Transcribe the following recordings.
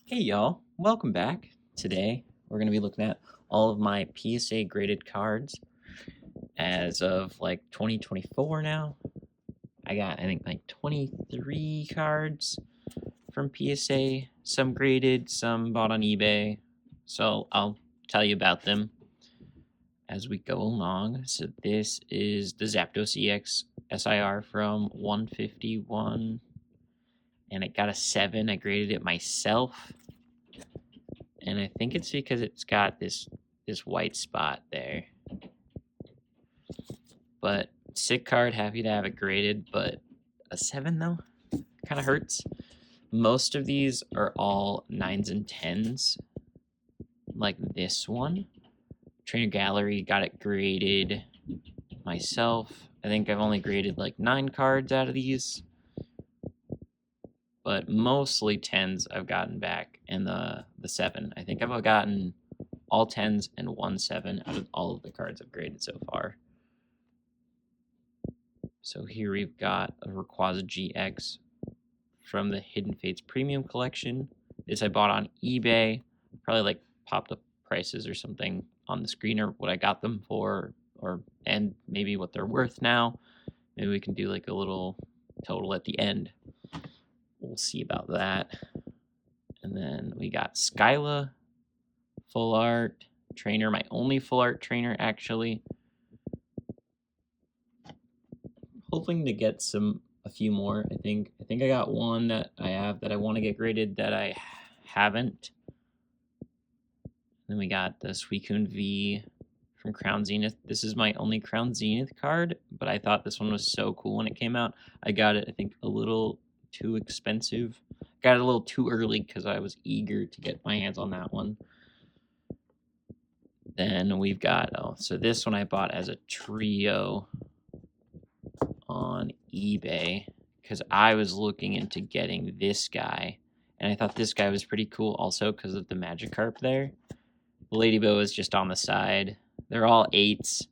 Hey y'all, welcome back. Today we're going to be looking at all of my PSA graded cards as of like 2024 now. I got, I think, like 23 cards from PSA, some graded, some bought on eBay. So I'll tell you about them as we go along. So this is the Zapdos EX SIR from 151, and it got a 7. I graded it myself. And I think it's because it's got this white spot there. But sick card, happy to have it graded, but a 7 though kind of hurts. Most of these are all 9s and 10s, like this one. Trainer Gallery, got it graded myself. I think I've only graded like 9 cards out of these, but mostly 10s I've gotten back, and the 7. I think I've gotten all 10s and 1 7 out of all of the cards I've graded so far. So here we've got a Rayquaza GX from the Hidden Fates Premium Collection. This I bought on eBay. Probably like popped up prices or something on the screen, or what I got them for, and maybe what they're worth now. Maybe we can do like a little total at the end. We'll see about that. And then we got Skyla, full art trainer, my only full art trainer actually. Hoping to get a few more. I think I got one that I have that I want to get graded that I haven't. Then we got the Suicune V from Crown Zenith. This is my only Crown Zenith card, but I thought this one was so cool when it came out. I got it, I think, a little too expensive. Got it a little too early because I was eager to get my hands on that one. Then we've got, so this one I bought as a trio on eBay because I was looking into getting this guy, and I thought this guy was pretty cool also because of the Magikarp there. The Ladybug is just on the side. They're all 8s.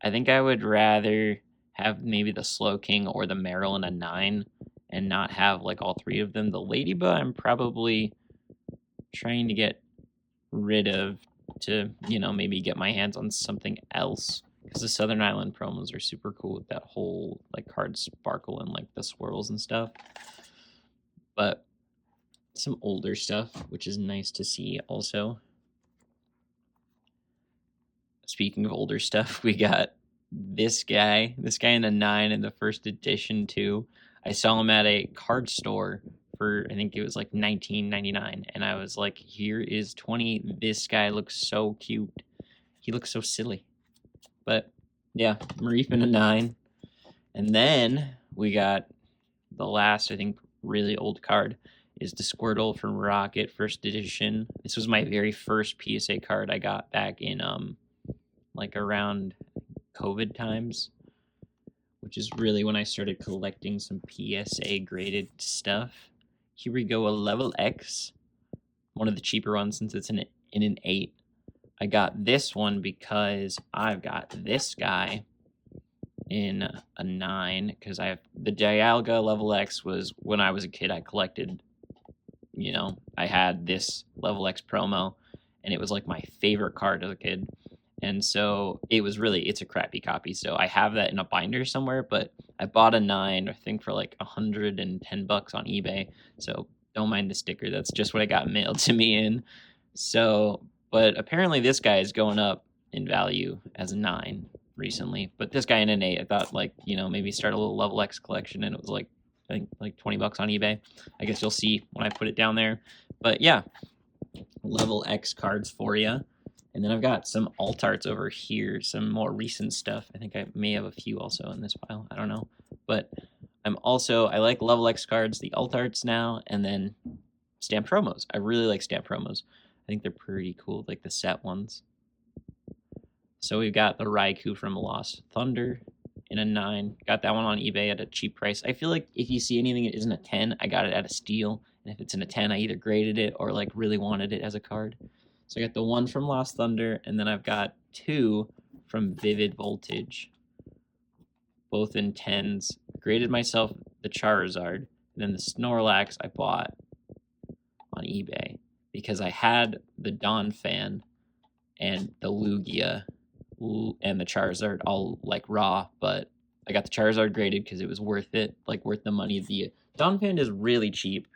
I think I would rather have maybe the Slowking or the Maryland a 9 and not have like all 3 of them. The Ladybug I'm probably trying to get rid of to, maybe get my hands on something else. Because the Southern Island promos are super cool with that whole like card sparkle and like the swirls and stuff. But some older stuff, which is nice to see also. Speaking of older stuff, we got this guy in a 9 in the first edition too. I saw him at a card store for, I think it was like $19.99, and I was like, here is 20. This guy looks so cute. He looks so silly. But yeah, Marif in a 9. And then we got the last, I think, really old card is the Squirtle from Rocket first edition. This was my very first PSA card I got back in like around COVID times, which is really when I started collecting some PSA graded stuff. Here we go, a level X, one of the cheaper ones since it's in an 8. I got this one because I've got this guy in a 9 because I have the Dialga level X. Was when I was a kid I collected, I had this level X promo, and it was like my favorite card as a kid. And so it's a crappy copy. So I have that in a binder somewhere, but I bought a 9, I think, for like $110 on eBay. So don't mind the sticker. That's just what I got mailed to me in. So, but apparently this guy is going up in value as a 9 recently. But this guy in an 8, I thought maybe start a little level X collection, and it was like, I think like $20 on eBay. I guess you'll see when I put it down there. But yeah, level X cards for you. And then I've got some alt arts over here, some more recent stuff. I think I may have a few also in this pile. I don't know. But I like level X cards, the alt arts now, and then stamp promos. I really like stamp promos. I think they're pretty cool, like the set ones. So we've got the Raikou from Lost Thunder in a 9. Got that one on eBay at a cheap price. I feel like if you see anything that isn't a 10, I got it at a steal. And if it's in a 10, I either graded it or like really wanted it as a card. So I got the 1 from Lost Thunder, and then I've got 2 from Vivid Voltage, both in 10s. Graded myself the Charizard, and then the Snorlax I bought on eBay. because I had the Dawn fan and the Lugia and the Charizard all like raw, but I got the Charizard graded because it was worth it, like worth the money. The Dawn fan is really cheap,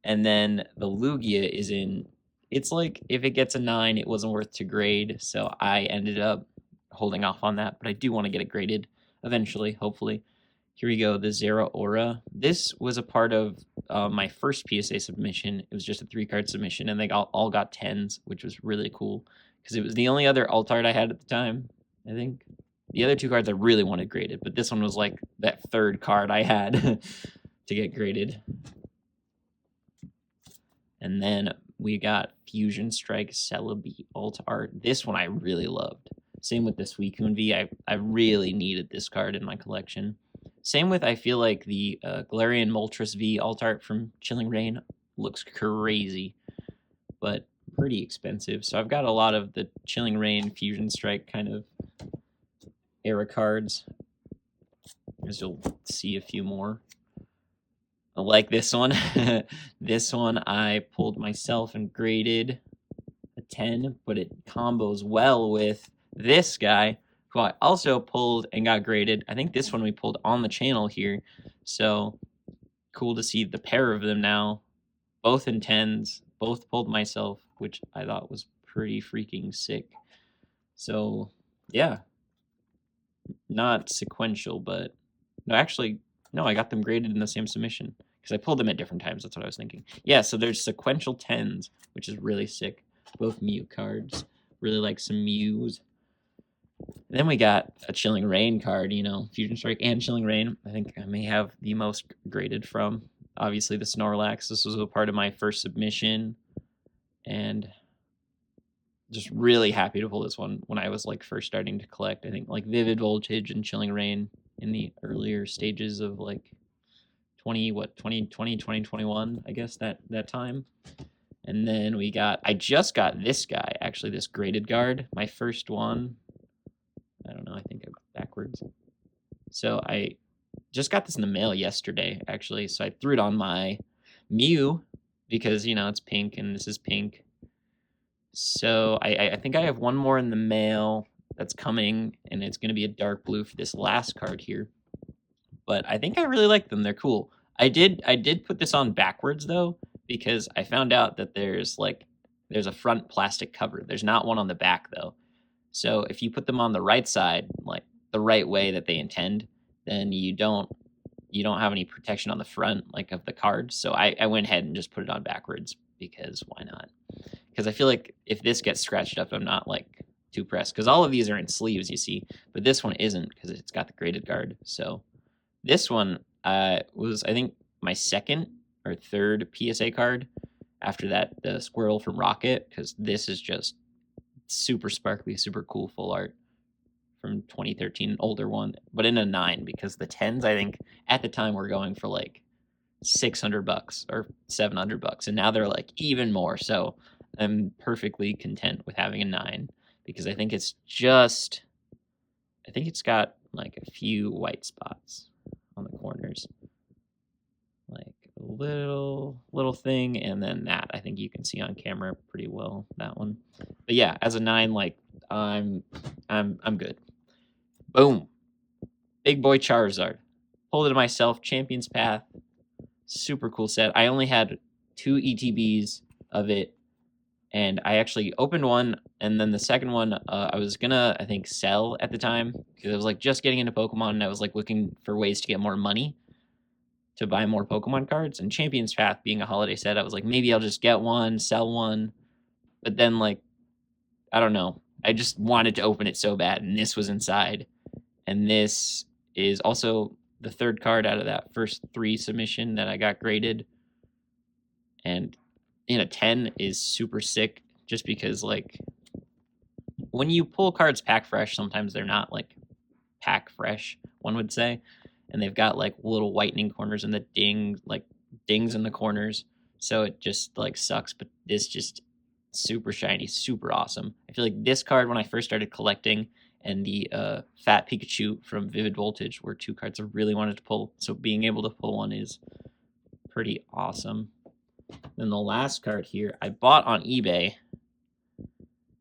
and then the Lugia is in. It's like if it gets a 9, it wasn't worth to grade, so I ended up holding off on that. But I do want to get it graded eventually, hopefully. Here we go, the Zera Aura. This was a part of my first PSA submission. It was just a 3-card submission, and they all got 10s, which was really cool because it was the only other alt art I had at the time, I think. The other 2 cards I really wanted graded, but this one was like that 3rd card I had to get graded. And then we got Fusion Strike Celebi alt art. This one I really loved. Same with the Suicune V. I really needed this card in my collection. Same with, I feel like the Galarian Moltres V alt art from Chilling Reign looks crazy, but pretty expensive. So I've got a lot of the Chilling Reign, Fusion Strike kind of era cards, as you'll see a few more. I like this one. This one I pulled myself and graded a 10, but it combos well with this guy, who I also pulled and got graded. I think this one we pulled on the channel here. So cool to see the pair of them now, both in 10s, both pulled myself, which I thought was pretty freaking sick. So yeah, not sequential, but no, actually, no, I got them graded in the same submission because I pulled them at different times. That's what I was thinking. Yeah, so there's sequential 10s, which is really sick. Both Mew cards. Really like some Mews. Then we got a Chilling Reign card, you know, Fusion Strike and Chilling Reign. I think I may have the most graded from. Obviously, the Snorlax. This was a part of my first submission. And just really happy to pull this one when I was like first starting to collect. I think like Vivid Voltage and Chilling Reign in the earlier stages of like 2020, 2021, I guess that time. And then I just got this guy, actually, this graded guard, my first one. I don't know, I think I'm backwards. So I just got this in the mail yesterday, actually. So I threw it on my Mew because, you know, it's pink and this is pink. So I think I have one more in the mail that's coming, and it's going to be a dark blue for this last card here. But I think I really like them. They're cool. I did put this on backwards, though, because I found out that there's a front plastic cover. There's not one on the back, though. So if you put them on the right side, like the right way that they intend, then you don't have any protection on the front, like of the card. So I went ahead and just put it on backwards because why not? Because I feel like if this gets scratched up, I'm not like too pressed. Because all of these are in sleeves, you see, but this one isn't because it's got the graded guard. So this one was, I think, my second or third PSA card after that, the Squirrel from Rocket, because this is just super sparkly, super cool full art from 2013, an older one, but in a 9, because the 10s, I think, at the time were going for like $600 or $700, and now they're like even more. So I'm perfectly content with having a 9 because I think it's got like a few white spots on the corners, like a little thing, and then that I think you can see on camera pretty well, that one. But yeah, as a 9, like I'm good. Boom, big boy Charizard. Pulled it myself, Champion's Path, super cool set. I only had 2 ETBs of it, and I actually opened one, and then the second one I was gonna, I think, sell at the time because I was like just getting into Pokemon, and I was like looking for ways to get more money to buy more Pokemon cards. And Champion's Path being a holiday set, I was like, maybe I'll just get one, sell one. But then, like, I don't know, I just wanted to open it so bad, and this was inside. And this is also the third card out of that first 3 submission that I got graded. And in a 10 is super sick just because, like, when you pull cards pack fresh, sometimes they're not like pack fresh, one would say, and they've got like little whitening corners and the dings in the corners, so it just like sucks. But this just super shiny, super awesome. I feel like this card, when I first started collecting, and the Fat Pikachu from Vivid Voltage were 2 cards I really wanted to pull, so being able to pull one is pretty awesome. Then the last card here, I bought on eBay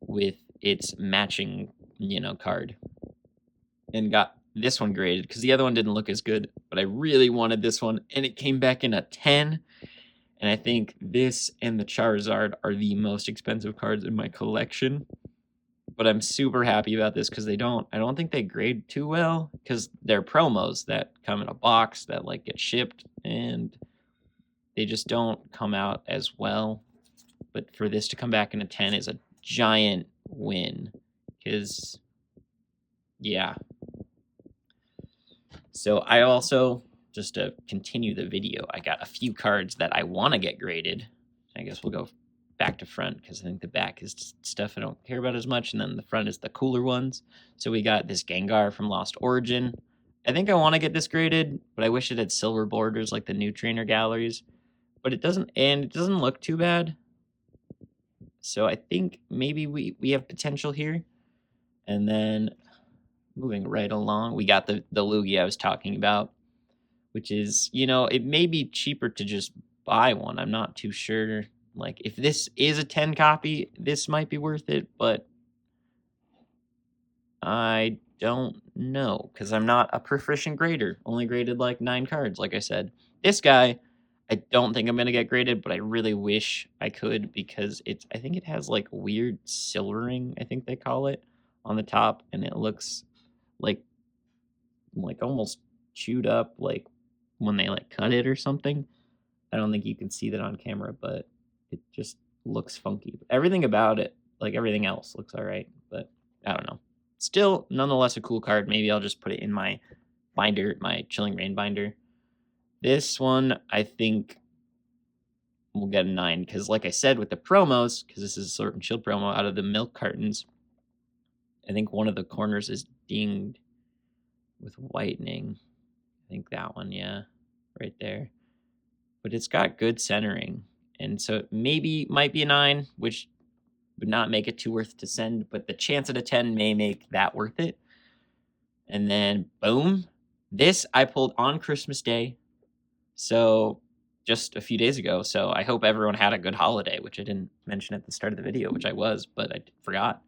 with its matching, card. And got this one graded because the other one didn't look as good. But I really wanted this one, and it came back in a 10. And I think this and the Charizard are the most expensive cards in my collection. But I'm super happy about this because I don't think they grade too well because they're promos that come in a box that like get shipped, and they just don't come out as well. But for this to come back in a 10 is a giant win because, yeah. So I also, just to continue the video, I got a few cards that I want to get graded. I guess we'll go back to front because I think the back is stuff I don't care about as much, and then the front is the cooler ones. So we got this Gengar from Lost Origin. I think I want to get this graded, but I wish it had silver borders like the new trainer galleries. But it doesn't, and it doesn't look too bad. So I think maybe we have potential here. And then moving right along, we got the Lugia I was talking about, which is, it may be cheaper to just buy one. I'm not too sure. Like, if this is a 10 copy, this might be worth it, but I don't know because I'm not a proficient grader. Only graded like 9 cards, like I said. This guy, I don't think I'm going to get graded, but I really wish I could because I think it has like weird silvering, I think they call it, on the top, and it looks like almost chewed up, like when they like cut it or something. I don't think you can see that on camera, but it just looks funky. Everything about it, like everything else, looks all right, but I don't know. Still, nonetheless, a cool card. Maybe I'll just put it in my binder, my Chilling Reign binder. This one, I think we'll get a 9 because, like I said, with the promos, because this is a Sword and Shield promo, out of the milk cartons, I think one of the corners is dinged with whitening. I think that one, yeah, right there. But it's got good centering, and so it might be a 9, which would not make it too worth to send, but the chance at a 10 may make that worth it. And then, boom, this I pulled on Christmas Day, so just a few days ago. So I hope everyone had a good holiday, which I didn't mention at the start of the video, which I was, but I forgot.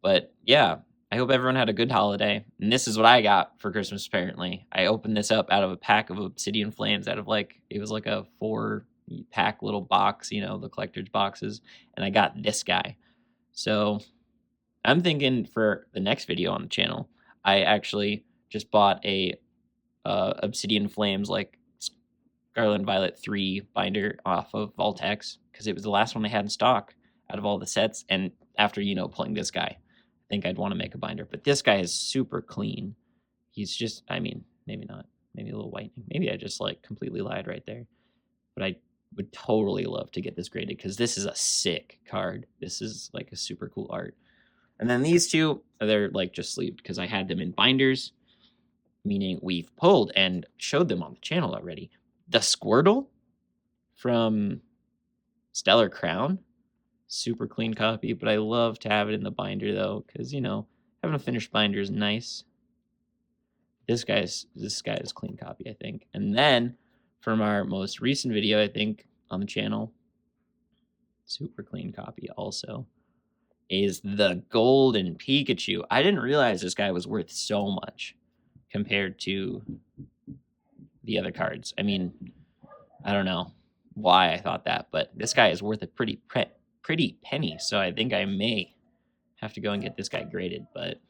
But yeah, I hope everyone had a good holiday. And this is what I got for Christmas, apparently. I opened this up out of a pack of Obsidian Flames, it was like a 4-pack little box, the collector's boxes. And I got this guy. So I'm thinking for the next video on the channel, I actually just bought a Obsidian Flames, like Scarlet and Violet 3 binder off of Voltex, because it was the last one they had in stock out of all the sets. And after, pulling this guy, I think I'd want to make a binder. But this guy is super clean. He's just, maybe not. Maybe a little whitening. Maybe I just completely lied right there. But I would totally love to get this graded because this is a sick card. This is a super cool art. And then these two, they're just sleeved because I had them in binders, meaning we've pulled and showed them on the channel already. The Squirtle from Stellar Crown, super clean copy, but I love to have it in the binder though, because having a finished binder is nice. This guy is clean copy, I think. And then from our most recent video, I think on the channel, super clean copy also, is the Golden Pikachu. I didn't realize this guy was worth so much compared to the other cards. I don't know why I thought that, but this guy is worth a pretty penny, so I think I may have to go and get this guy graded. But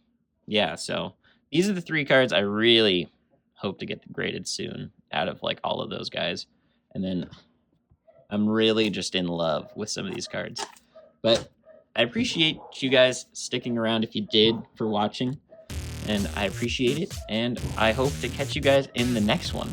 yeah, so these are the 3 cards I really hope to get graded soon out of all of those guys. And then I'm really just in love with some of these cards. But I appreciate you guys sticking around if you did for watching, and I appreciate it, and I hope to catch you guys in the next one.